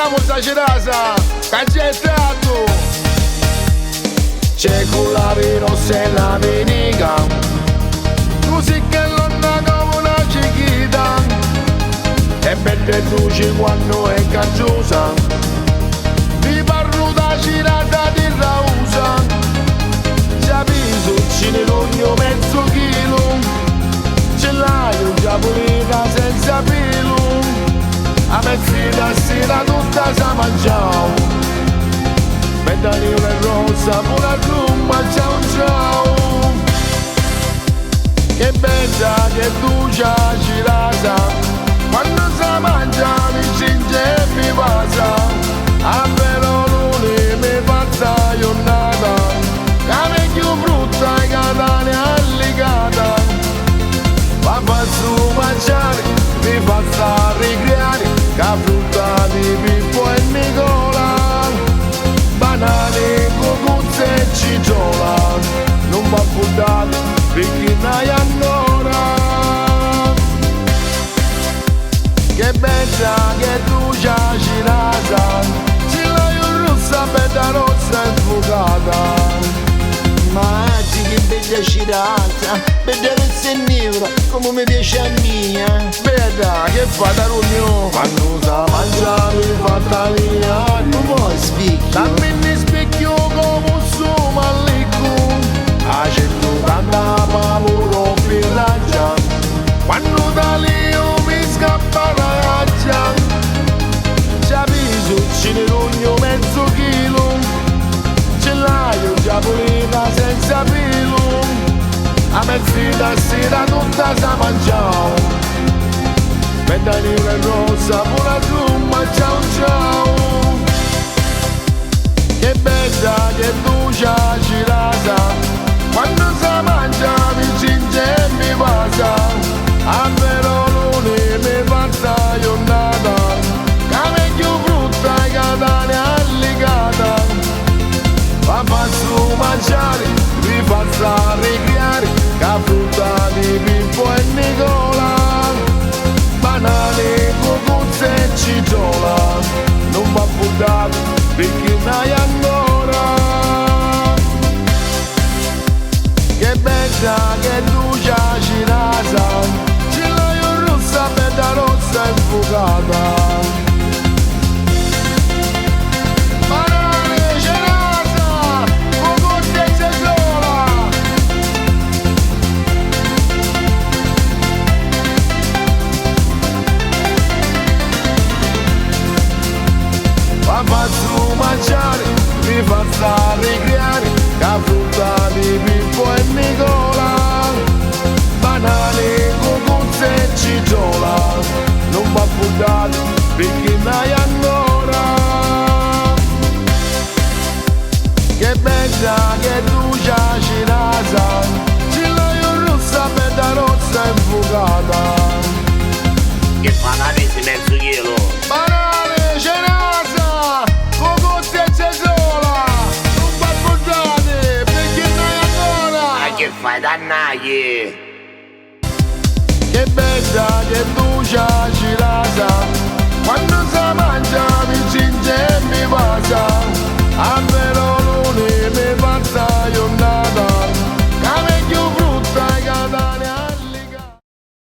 Vamos a Cerasa, cancettato. C'è con la vinossa e la venica, così che l'onna come una cichita, e bella e luce quando è caggiosa, mi parlo da girata di rausa, capisco ci ne voglio mezzo chilo, ce l'hai un giapolina senza pelo, a mezz'ora sera tutta sa mangiao. Ventanino e rosa, pure a rumba, ciao ciao. Che bella, che ducia, girata, quando si mangia mi cinge e mi passa, a perolone mi pazza giornata, che più brutta e catania alligata, ma faccio mangiare, mi fa sta ricreare, che frutta di Pippo e Nicola. Banane, cocuzze e ciciola, non va buttato perché n'hai ancora. Che bella, che ducia girata, ce l'hai un rossa, bella rossa e fugata. Ma che bella girata, bella rossa e nera, come mi piace a mia. Bella, che fa da rugno, quando sa mangiare fatta via. Come spicchio? Dammi ne specchio come un somallicco, a 180 pavolo per raggia, quando da lì io mi scappa la raggia, capisco ci ne voglio mezzo chilo, ce l'hai un giapolina senza pelo, a mezz'ora sera tutta sa mangiao. Ventanino e rosa, pure a rumba, ciao ciao. Che bella, che ducia girata, quando si mangia mi cinge e mi passa, a perolone mi passa giornata, che più frutta e catania alligata, ma faccio mangiare, mi faccio ricreare, che frutta di Pippo e Nicola. Banane, cocuzze e ciciola, non va buttato perché n'hai ancora. Che bella, che ducia girata, ce l'hai un rossa, bella rossa e fugata. Banane, cerasa, cocuzze e ciciola. Ma faccio mangiare, mi fa sta ricreare, che frutta di Pippo e Nicola. Banane, cocuzze e ciciola, non va buttato perché n'hai ancora. Che bella, che ducia girata, ce l'hai un rossa, bella rossa e fugata. Che fa la rete mezzo chilo? Banane, cerasa, cocuzze e cesola, non va buttare perché n'hai ancora. Ma che fai, dannagli?